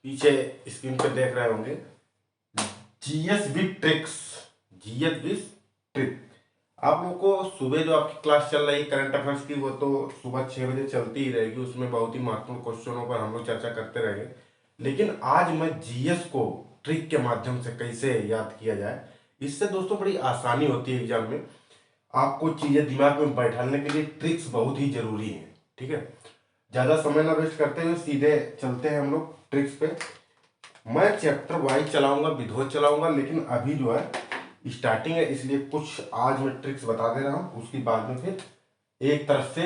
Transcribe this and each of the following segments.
पीछे स्क्रीन पे देख रहे होंगे, GS with tricks, GS with trick. आप लोगों को सुबह जो आपकी क्लास चल रही है करंट अफेयर्स की, वो तो सुबह 6 बजे चलती ही रहेगी। उसमें बहुत ही महत्वपूर्ण क्वेश्चनों पर हम लोग चर्चा करते रहेंगे। लेकिन आज मैं जीएस को ट्रिक के माध्यम से कैसे याद किया जाए, इससे दोस्तों बड़ी आसानी होती है एग्जाम में। आपको चीजें दिमाग में बैठाने के लिए ट्रिक्स बहुत ही जरूरी है। ठीक है, ज्यादा समय ना वेस्ट करते हुए सीधे चलते हैं हम लोग ट्रिक्स पे। मैं चैप्टर वाइज चलाऊंगा, विधिवत चलाऊंगा, लेकिन अभी जो है स्टार्टिंग है, इसलिए कुछ आज मैं ट्रिक्स बता दे रहा हूँ। उसके बाद में फिर एक तरफ से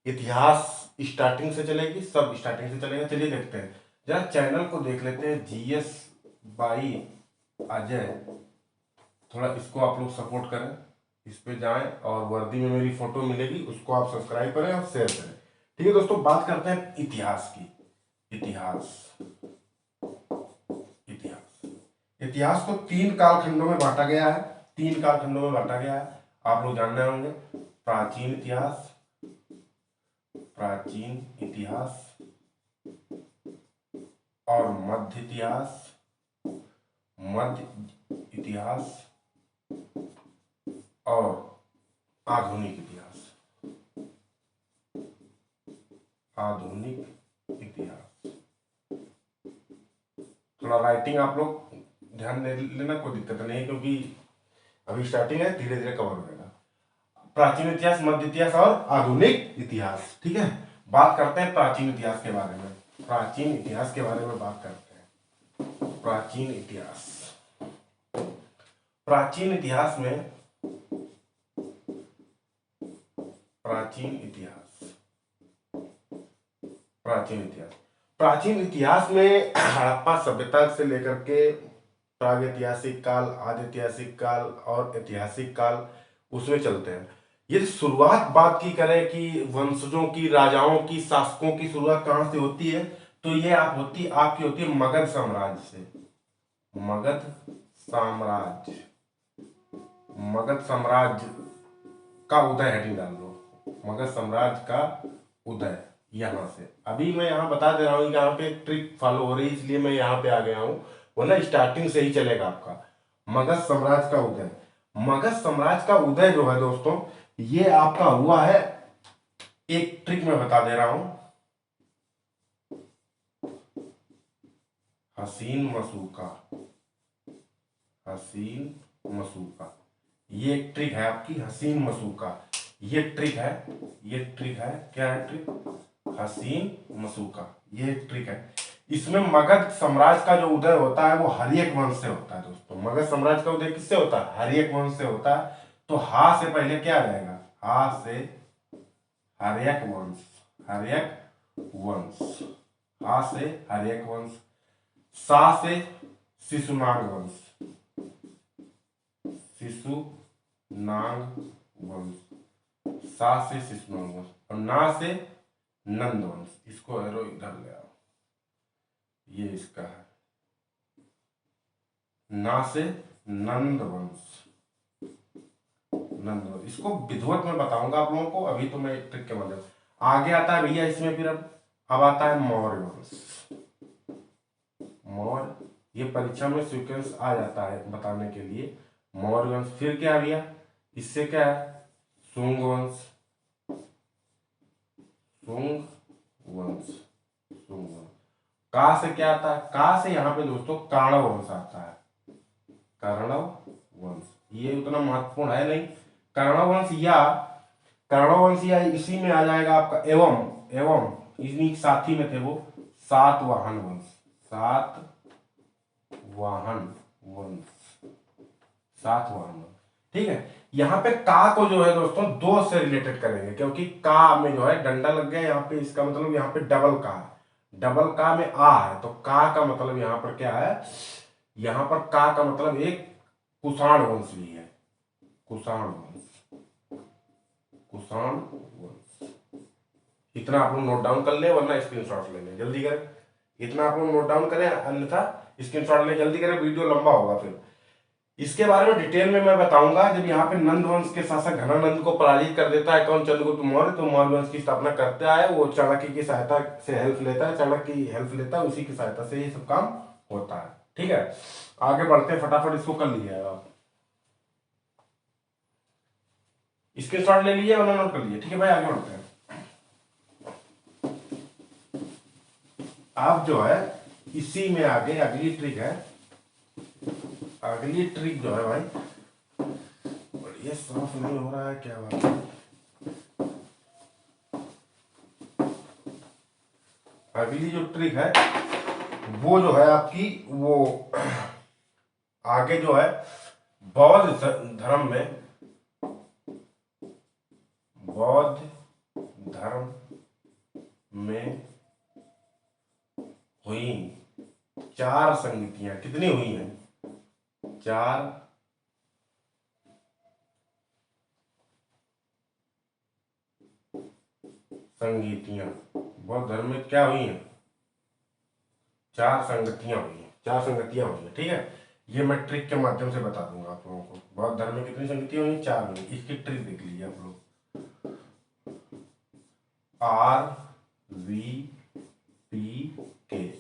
इतिहास स्टार्टिंग से चलेगी, सब स्टार्टिंग से चलेगा। चलिए देखते हैं, जरा चैनल को देख लेते हैं, जीएस बाई अजय। थोड़ा इसको आप लोग सपोर्ट करें, इस पे जाएं और वर्दी में मेरी फोटो मिलेगी, उसको आप सब्सक्राइब करें और शेयर करें। ठीक है दोस्तों, बात करते हैं इतिहास की। इतिहास, इतिहास, इतिहास को 3 कालखंडों में बांटा गया है। 3 कालखंडों में बांटा गया है, आप लोग जानने होंगे। प्राचीन इतिहास, प्राचीन इतिहास और मध्य इतिहास, मध्य इतिहास और आधुनिक इतिहास, आधुनिक इतिहास। थोड़ा राइटिंग आप लोग ध्यान दे लेना, कोई दिक्कत नहीं है, क्योंकि अभी स्टार्टिंग है, धीरे धीरे कवर होगा। प्राचीन इतिहास, मध्य इतिहास और आधुनिक इतिहास। ठीक है, बात करते हैं प्राचीन इतिहास के बारे में। प्राचीन इतिहास के बारे में बात करते हैं। प्राचीन इतिहास, प्राचीन इतिहास में, प्राचीन इतिहास, प्राचीन इतिहास, प्राचीन इतिहास में हड़प्पा सभ्यता से लेकर के प्रागैतिहासिक काल, आदि ऐतिहासिक काल और ऐतिहासिक काल, उसमें चलते हैं। यदि शुरुआत बात की करें कि वंशजों की, राजाओं की, शासकों की शुरुआत कहां से होती है, तो ये आपकी होती है मगध साम्राज्य से। मगध साम्राज्य, मगध साम्राज्य का उदय, हेडिंग डाल दो, मगध साम्राज्य का उदय यहां से। अभी मैं यहां बता दे रहा हूं कि यहाँ पे ट्रिक फॉलो हो रही है, इसलिए मैं यहाँ पे आ गया हूं, वरना स्टार्टिंग से ही चलेगा आपका। मगध साम्राज्य का उदय, मगध साम्राज्य का उदय जो है दोस्तों, ये आपका हुआ है, एक ट्रिक मैं बता दे रहा हूं, हसीन मसूका, हसीन मसूका। ये एक ट्रिक है आपकी, हसीन मसूका। ये ट्रिक है, ये ट्रिक है, क्या है ट्रिक? हसीन मसूका, ये एक ट्रिक है। इसमें मगध साम्राज्य का जो उदय होता है वो हर्यक वंश से होता है दोस्तों। मगध साम्राज्य का उदय किससे होता है? हर्यक वंश से होता है। तो हा से पहले क्या आ जाएगा? हा से हर्यक वंश, हर्यक वंश, हा से हर्यक वंश, सा से शिशुनाग वंश, शिशुनाग वंश, सा से शिशुनाग वंश, और ना से नंद वंश। इसको एरो इधर ले आओ, ये इसका है, ना से नंद वंश, नंद वंश। इसको विधिवत में बताऊंगा आप लोगों को, अभी तो मैं ट्रिक के माध्यम। आगे आता है भैया इसमें फिर अब आता है मौर्य वंश। मौर्य, ये परीक्षा में सीक्वेंस आ जाता है बताने के लिए। मौर्य वंश, फिर क्या भैया इससे क्या है? शुंग वंश, शुंग वंश, शुंग वंश। का से क्या आता है? का से यहाँ पे दोस्तों काणव वंश आता है, कर्णव वंश। ये उतना महत्वपूर्ण है नहीं। कर्णव वंश या, कर्णव वंश या इसी में आ जाएगा आपका एवं, एवं इन्हीं साथी में थे वो सातवाहन वंश, सातवाहन वंश, सातवाहन वंश। ठीक है, यहाँ पे का को जो है दोस्तों दो से रिलेटेड करेंगे, क्योंकि का में जो है डंडा लग गया यहाँ पे, इसका मतलब यहाँ पे डबल का है। डबल का में आ है, तो का मतलब यहाँ पर क्या है? यहाँ पर का मतलब एक कुषाण वंश भी है, कुषाण वंश, कुषाण वंश। इतना आप लोग नोट डाउन कर ले, वरना स्क्रीनशॉट ले लें, जल्दी करें। इतना आप लोग नोट डाउन करें, अन्यथा स्क्रीनशॉट ले, जल्दी करें, वीडियो लंबा होगा फिर। इसके बारे में डिटेल में मैं बताऊंगा जब यहाँ पे नंद वंश के शासक घनानंद को पराजित कर देता है कौन, चंद्रगुप्त मौर्य, तो मौर्य वंश की स्थापना करता है। वो चाणक्य की सहायता से हेल्प लेता है, चाणक्य की हेल्प लेता है, उसी की सहायता से ये सब काम होता है। ठीक है, आगे बढ़ते हैं, फटाफट इसको कर लीजिए आप, स्क्रीनशॉट ले लीजिए और नोट कर लीजिए। ठीक है भाई, आगे बढ़ते हैं। आप जो है इसी में आगे अगली ट्रिक है, अगली ट्रिक जो है भाई, ये साफ नहीं हो रहा है, क्या बात है। अगली जो ट्रिक है वो जो है आपकी, वो आगे जो है बौद्ध धर्म में, बौद्ध धर्म में हुई 4 संगतियां, कितनी हुई हैं, 4 संगतियां। बौद्ध धर्म में क्या हुई हैं, 4 संगतियां हुई हैं, 4 संगतियां हुई हैं। ठीक है, ये मैं ट्रिक के माध्यम से बता दूंगा आप लोगों को। बौद्ध धर्म में कितनी संगतियां हुई, 4 हुई। इसकी ट्रिक देख लीजिए आप लोग, RVPK,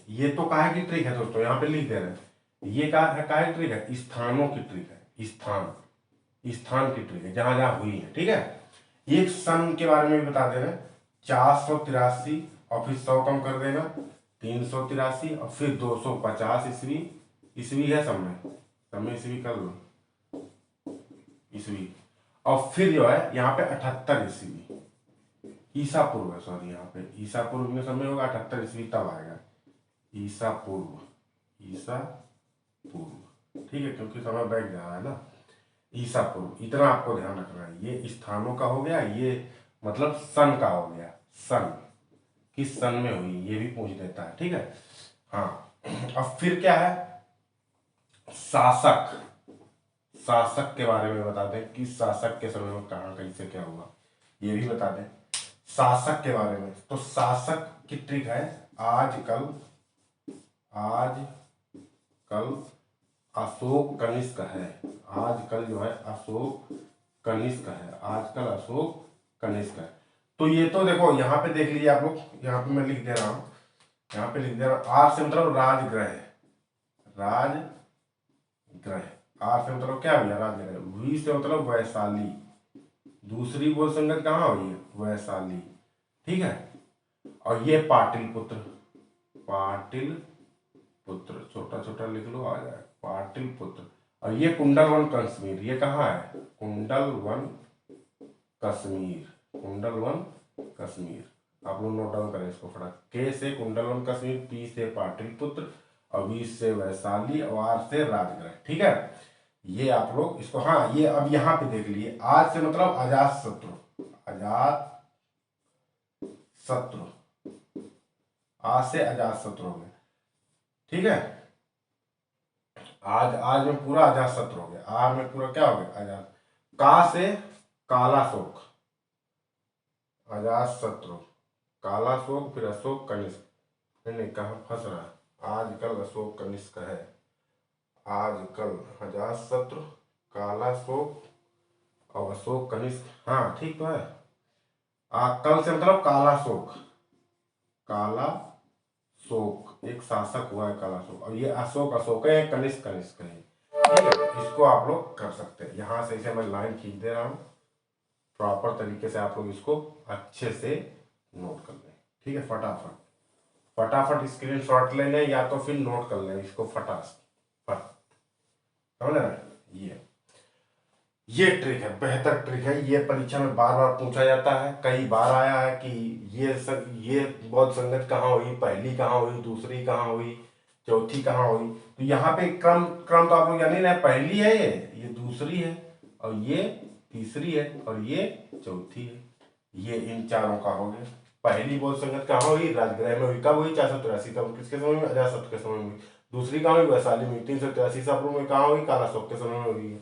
ये तो काहे की ट्रिक है दोस्तों, यहाँ पे लिख दे रहे हैं। ये काहे ट्रिक है, स्थानों की ट्रिक है, स्थान की ट्रिक है, जहां जहां हुई है। ठीक है, एक सन के बारे में भी बता दे रहे हैं, 483 और फिर 100 कम कर देना, 383 और फिर 250 ईस्वी, ईस्वी है सब में ईस्वी कर लो, ईस्वी, और फिर जो है यहाँ पे 78 ईस्वी, ईसा पूर्व है, सॉरी यहाँ पे ईसा पूर्व में समय होगा, 78 ईस्वी तब आएगा, ईसा पूर्व, ईसा पूर्व। ठीक है, क्योंकि समय बैठ जा रहा है ना, ईसा पूर्व, इतना आपको ध्यान रखना है। ये स्थानों का हो गया, ये मतलब सन का हो गया, सन किस सन में हुई ये भी पूछ देता है। ठीक है, हाँ। अब फिर क्या है, शासक, शासक के बारे में बता दें कि शासक के समय में कहाँ कैसे क्या हुआ, ये भी बता दें शासक के बारे में। तो शासक की ट्रिक है, आजकल अशोक कनिष्क है, आजकल जो है अशोक कनिष्क है, आजकल अशोक कनिष्क है। तो ये तो देखो यहाँ पे देख लीजिए आप लोग, यहाँ पे मैं लिख दे रहा हूँ, यहाँ पे लिख दे रहा हूँ, आर से मतलब राजगृह, राजगृह, आर से मतलब क्या हुआ, राजगृह, वी से मतलब वैशाली, दूसरी बोल संगत कहाँ हुई है, वैशाली। ठीक है, और ये पाटिलपुत्र, पाटिलपुत्र छोटा छोटा लिख लो, आ जाए पाटिलपुत्र। और ये कुंडलवन कश्मीर, ये कहाँ है, कुंडलवन कश्मीर, कुंडलवन कश्मीर। आप लोग नोट डाउन करें इसको फटाक, के से कुंडलवन कश्मीर, पी से पाटिलपुत्र, और वी से वैशाली, और आर से राजगृह। ठीक है, ये आप लोग इसको, हाँ ये अब यहाँ पे देख लीजिए, आज से मतलब अजात शत्रु, अजात शत्रु, आज से अजात शत्रु हो गया। ठीक है, आज में पूरा अजात शत्रु हो गया, आज में पूरा क्या हो गया, अजात। का से कालाशोक, अजात शत्रु, कालाशोक, फिर अशोक कनिष्क, नहीं कहाँ फंस रहा है, आजकल अशोक कनिष्क है, आजकल अजात शत्रु, कालाशोक और अशोक कनिष्क, हाँ ठीक तो है। कल से मतलब कालाशोक, कालाशोक एक शासक हुआ है कालाशोक, और ये अशोक है, कनिष्क कनिष्क है। ठीक है, इसको आप लोग कर सकते हैं, यहाँ से इसे मैं लाइन खींच दे रहा हूँ, प्रॉपर तरीके से आप लोग इसको अच्छे से नोट कर लें। ठीक है, फटाफट फटाफट स्क्रीन शॉट ले लें या तो फिर नोट कर लें इसको फटाफट, समझ रहे। ये ट्रिक है, बेहतर ट्रिक है, ये परीक्षा में बार बार पूछा जाता है, कई बार आया है कि ये बौद्ध संगत कहाँ हुई, पहली कहाँ हुई, दूसरी कहाँ हुई, चौथी कहाँ हुई। तो यहाँ पे क्रम क्रम तो आप लोग जाने ना, पहली है ये दूसरी है, और ये तीसरी है, और ये चौथी है। ये इन चारों का हो गया। पहली बौद्ध संगत कहाँ हुई, राजगृह में हुई, कब हुई, 483 तब किसके समय में, अजातशत्रु के समय में हुई। दूसरी कहाँ हुई, वैशाली में, 383 ईसा पूर्व में कहाँ हुई, कालाशोक के समय में हुई है।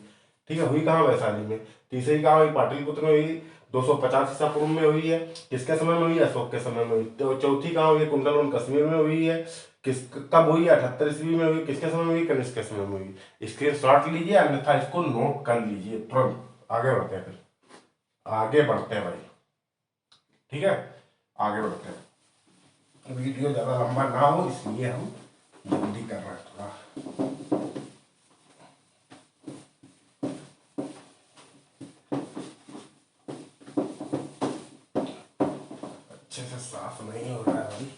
ठीक है, हुई कहाँ, वैशाली में। तीसरी कहाँ हुई, पाटलिपुत्र में हुई। 250 ईसा पूर्व में हुई है। किसके समय में हुई है? अशोक के समय में हुई। तो चौथी कहाँ हुई है? कुंडलवन कश्मीर में हुई है। किस कब हुई है? 78 ईस्वी में हुई। किसके समय में हुई? कनिष्क के समय में हुई। स्क्रीन शॉट लीजिए, अन्यथा इसको नोट कर लीजिए तुरंत। आगे बढ़ते हैं, फिर आगे बढ़ते हैं भाई, ठीक है, आगे बढ़ते हैं। वीडियो ज्यादा लंबा ना हो इसलिए हम जल्दी कर रहे हैं थोड़ा। अच्छे से साफ नहीं हो रहा है भाई।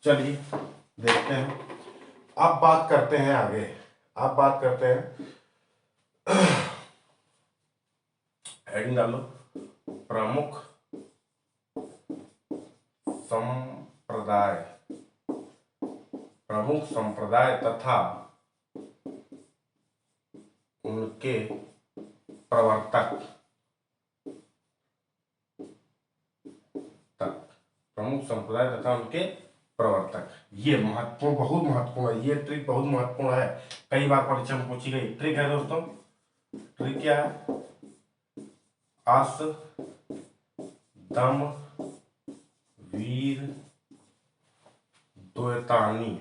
चलिए देखते हैं। अब बात करते हैं आगे। अब बात करते हैं, हेडिंग डालो, प्रमुख संप्रदाय, प्रमुख संप्रदाय तथा उनके प्रवर्तक, प्रमुख संप्रदाय तथा उनके प्रवर्तक। ये महत्वपूर्ण, बहुत महत्वपूर्ण है, ये ट्रिक बहुत महत्वपूर्ण है, कई बार परीक्षा में पूछी गई ट्रिक है दोस्तों। ट्रिक क्या है? अस दम वीर द्वैतानी,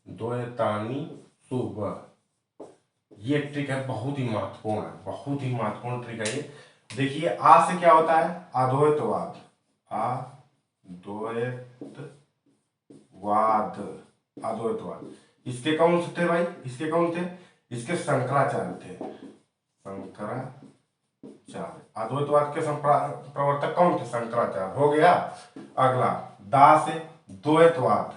द्वैतानी शुभ। ये ट्रिक है, बहुत ही महत्वपूर्ण है, बहुत ही महत्वपूर्ण ट्रिक है ये। देखिए आ से क्या होता है? अद्वैतवाद, अद्वैतवाद। इसके कौन से थे भाई? इसके कौन थे? इसके शंकराचार्य थे, शंकराचार्य। अद्वैतवाद के प्रवर्तक कौन थे? शंकराचार्य। हो गया। अगला दा से द्वैतवाद,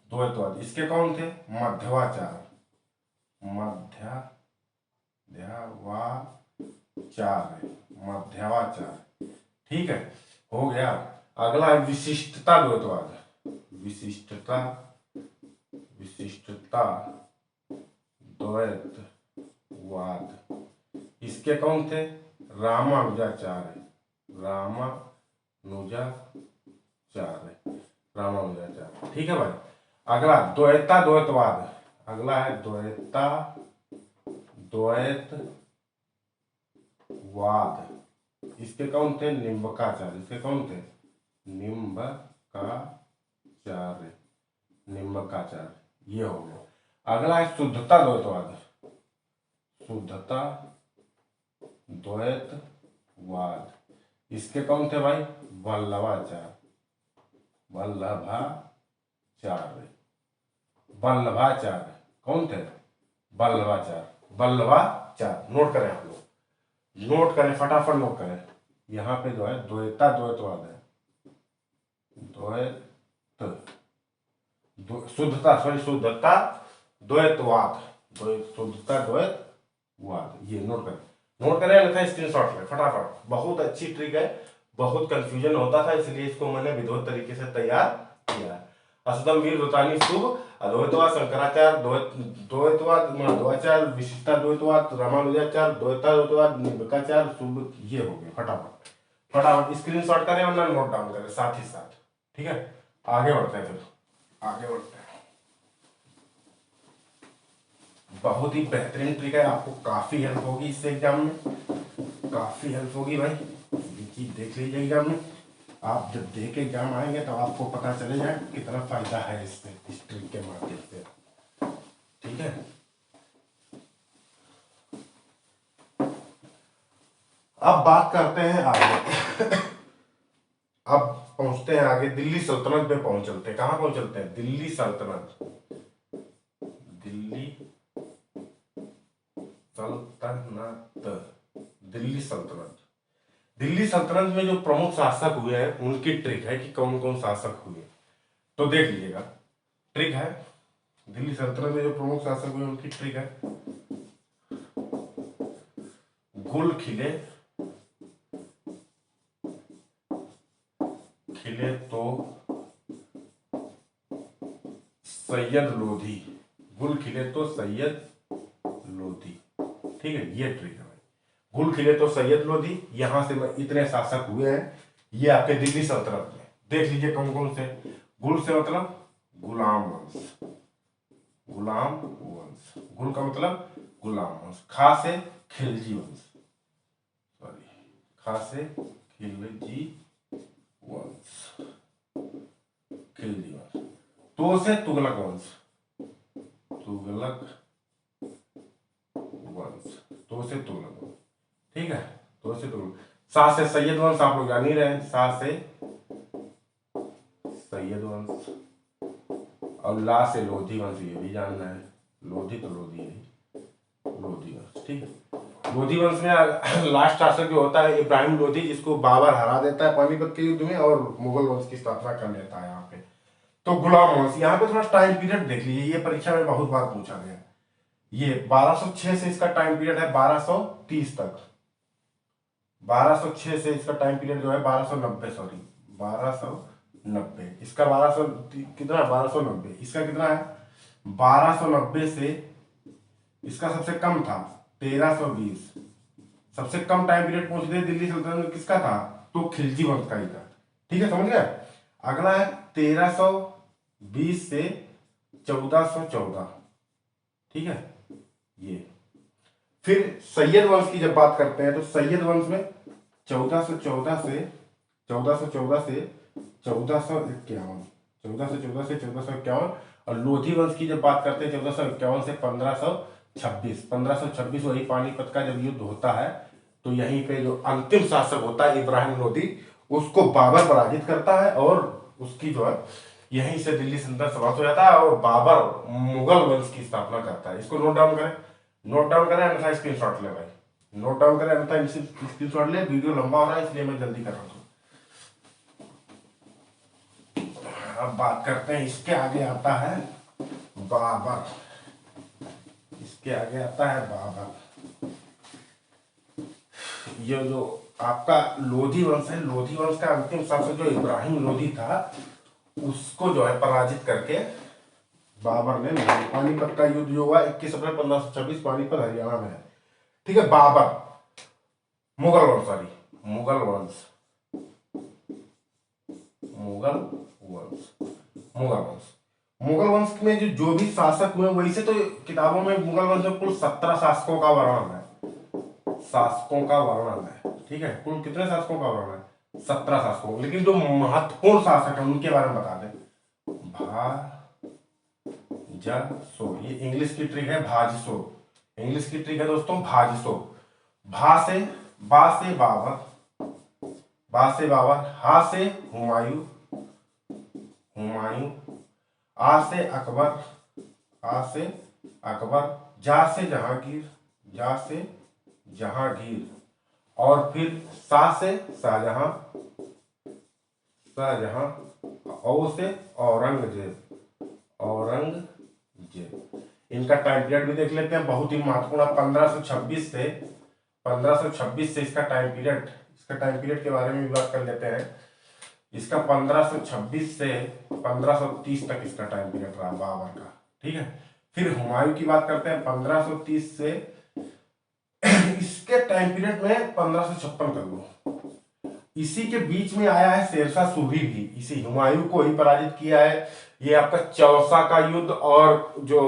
द्वैतवाद। इसके कौन थे? मध्वाचार्य, मध्वाचार्य। ठीक है, हो गया। अगला है विशिष्टता द्वैतवाद, विशिष्टता द्वैतवाद। इसके कौन थे? रामानुजाचार्य, ठीक है भाई। अगला द्वैता द्वैतवाद, अगला है द्वैता द्वैतवाद। इसके कौन थे? निम्बकाचार्य। इसके कौन थे? निम्बकाचार्य। ये हो गया। अगला है शुद्धता द्वैतवाद, शुद्धता द्वैतवाद। इसके कौन थे भाई? वल्लभाचार्य, वल्लभाचार्य। कौन थे? वल्लभाचार्य। नोट करें आप लोग, नोट करें, फटाफट नोट करें। यहाँ पे जो है द्वैता द्वैतवाद है, शुद्धता द्वैतवाद, ये नोट करें, नोट करें, अन्यथा स्क्रीनशॉट लें फटाफट। बहुत अच्छी ट्रिक है, बहुत कंफ्यूजन होता था, इसलिए इसको मैंने विधिवत तरीके से तैयार किया है। असदम वीर द्वैतानी शुभ, अद्वैतवाद शंकराचार्य, द्वैतवाद मध्वाचार्य, विशिष्टता द्वैतवाद रामानुजाचार्य, द्वैता द्वैतवाद निम्बकाचार्य शुभ। ये हो गए। फटाफट फटाफट स्क्रीनशॉट करें और नोट डाउन करें साथ ही साथ, ठीक है। आगे बढ़ते हैं, फिर आगे बढ़ते हैं। बहुत ही बेहतरीन ट्रिक है, आपको काफी हेल्प होगी इससे एग्जाम में, काफी हेल्प होगी भाई। ये चीज देख लीजिए एग्जाम में, आप जब दे के एग्जाम आएंगे तो आपको पता चलेगा कितना फायदा है इससे, इस ट्रिक के माध्यम से, ठीक है। अब बात करते हैं आगे। अब पहुंचते हैं आगे, दिल्ली सल्तनत में पहुंच चलते हैं। कहां पहुंच चलते हैं? दिल्ली सल्तनत, दिल्ली सल्तनत। दिल्ली सल्तनत में जो प्रमुख शासक हुए हैं उनकी ट्रिक है कि कौन कौन शासक हुए, तो देख लीजिएगा। ट्रिक है, दिल्ली सल्तनत में जो प्रमुख शासक हुए उनकी ट्रिक है। गुल खिले तो सैयद लोधी, गुल खिले तो सैयद लोधी, ठीक है। ये ट्रिक है भाई, गुल खिले तो सैयद लोधी। यहां से इतने शासक हुए हैं, ये आपके दिल्ली सल्तनत में देख लीजिए कौन कौन से। गुल से मतलब गुलाम वंश, गुलाम वंश, गुल का मतलब गुलाम वंश। खा से खिलजी वंश, सॉरी, खा से खिलजी वंश, खिलजी वंश। तो से तुगलक वंश, तुगलक वंश, तो से तुगलक वंश, ठीक है, तो से तुगलक। सा से सैयद वंश, आप लोग जान ही रहे हैं, सा से सैयद वंश। और ला से लोधी वंश, ये भी जानना है, लोधी तो लोधी है, लोधी वंश, ठीक है। लोधी वंश में लास्ट शासक जो होता है इब्राहिम लोधी, जिसको बाबर हरा देता है पानीपत के युद्ध में और मुगल वंश की स्थापना कर लेता है यहाँ पे। तो गुलाम वंश, यहाँ पे थोड़ा टाइम पीरियड देख लीजिए, ये परीक्षा में बहुत बार पूछा गया। ये 1206 से इसका टाइम पीरियड है 1230 तक, 1206 से इसका टाइम पीरियड जो है 1290, सॉरी 1290, इसका 1200 कितना, 1290, इसका कितना है 1290 से इसका सबसे कम था 1320। सबसे कम टाइम पीरियड पहुंचते दिल्ली सल्तनत में किसका था, तो खिलजी वंश का ही था, ठीक है, समझ गए। अगला है 1320 से 1414, ठीक है। ये फिर सैयद वंश की जब बात करते हैं तो सैयद वंश में 1414 से 1414 से 1451, 1414 से 1451। और लोधी वंश की जब बात करते हैं 1451 से 1526, 1526 वही पानीपत का जब युद्ध होता है तो यहीं पे जो अंतिम शासक होता है इब्राहिम लोधी, उसको बाबर पराजित करता है और उसकी जो है यहीं से दिल्ली सल्तनत समाप्त हो जाता है और बाबर मुगल वंश की स्थापना करता है। इसको नोट डाउन करें, नोट डाउन करें, अन्यथा स्क्रीनशॉट ले भाई, नोट डाउन करें, अन्यथा स्क्रीनशॉट ले। वीडियो लंबा हो रहा है इसलिए मैं जल्दी कर रहा हूँ। अब बात करते हैं, इसके आगे आता है बाबर, इसके आगे आता है बाबर। ये जो आपका लोधी वंश है, लोधी वंश का अंतिम शासक जो इब्राहिम लोधी था, उसको जो है पराजित करके बाबर ने पानीपत का युद्ध जो हुआ 21 अप्रैल 1526, पानीपत हरियाणा में है, ठीक है। बाबर मुगल वंश, सॉरी मुगल वंश, मुगल वंश, मुगल वंश, मुगल वंश में जो भी शासक हुए, वैसे तो किताबों में मुगल वंश में कुल 17 शासकों का वर्णन है, शासकों का वर्णन है, ठीक है। कुल कितने शासकों का वर्णन है, 17 शासकों। लेकिन जो महत्वपूर्ण शासक है उनके बारे में बता दें, भाजसो, ये इंग्लिश की ट्रिक है, भाजसो, इंग्लिश की ट्रिक है दोस्तों, भाजसो। भा से बाबर, बा से बाबर, हा से हुमायूं, हुमायूं, आ से अकबर, आ से अकबर, जा से जहांगीर, जा से जहांगीर, और फिर सा से शाहजहां, शाहजहां, औ से औरंगजेब, औरंगजेब। इनका टाइम पीरियड भी देख लेते हैं, बहुत ही महत्वपूर्ण। 1526 से 1526 से इसका टाइम पीरियड, इसका टाइम पीरियड के बारे में भी बात कर लेते हैं। इसका 1526 से 1530 तक इसका टाइम पीरियड रहा बाबर का, ठीक है। फिर हुमायूं की बात करते हैं 1530 से इसके टाइम पीरियड में 1556 कर लो। इसी के बीच में आया है शेरशाह सूरी भी, इसी हुमायूं को ही पराजित किया है। ये आपका चौसा का युद्ध और जो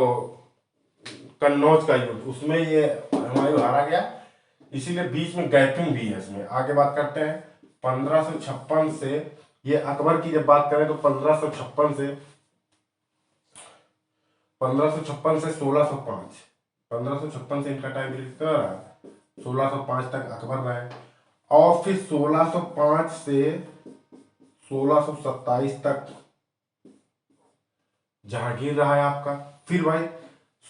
कन्नौज का युद्ध, उसमें ये हुमायूं हारा गया, इसीलिए बीच में गैपिंग भी है इसमें। आगे बात करते हैं 1556 से, ये अकबर की जब बात करें तो 1556 से 1605, 1556 से इनका टाइम पीरियड कितना रहा, 1605 तक अकबर रहे। और फिर 1605 से 1627 तक जहांगीर रहा है आपका। फिर भाई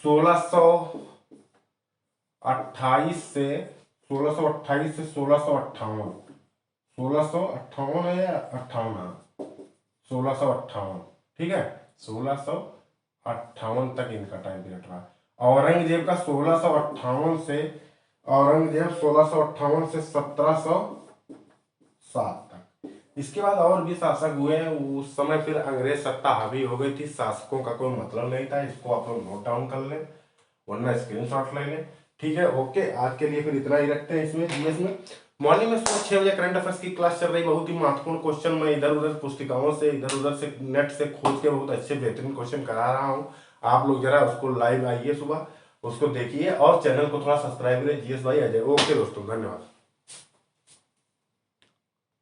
1628 से 1628 से 1658, 1658 है या 58, 1658, ठीक है, 1658 तक इनका टाइम पीरियड रहा। औरंगजेब का 1658 से, औरंगजेब 1658 से 1707 तक। इसके बाद और भी शासक हुए हैं, उस समय फिर अंग्रेज सत्ता हावी हो गई थी, शासकों का कोई मतलब नहीं था। इसको आप लोग नोट डाउन कर लें वरना स्क्रीनशॉट ले लें, ठीक है। ओके, आज के लिए फिर इतना ही रखते हैं इसमें जीएस में। मॉर्निंग में सुबह 6 बजे करंट अफेयर्स की क्लास चल रही, बहुत ही महत्वपूर्ण क्वेश्चन मैं इधर उधर पुस्तिकाओं से इधर उधर से नेट से खोज के बहुत अच्छे बेहतरीन क्वेश्चन करा रहा हूँ। आप लोग जरा उसको लाइव आइए सुबह, उसको देखिए और चैनल को थोड़ा सब्सक्राइब करें। जीएस भाई अजय। ओके दोस्तों, धन्यवाद।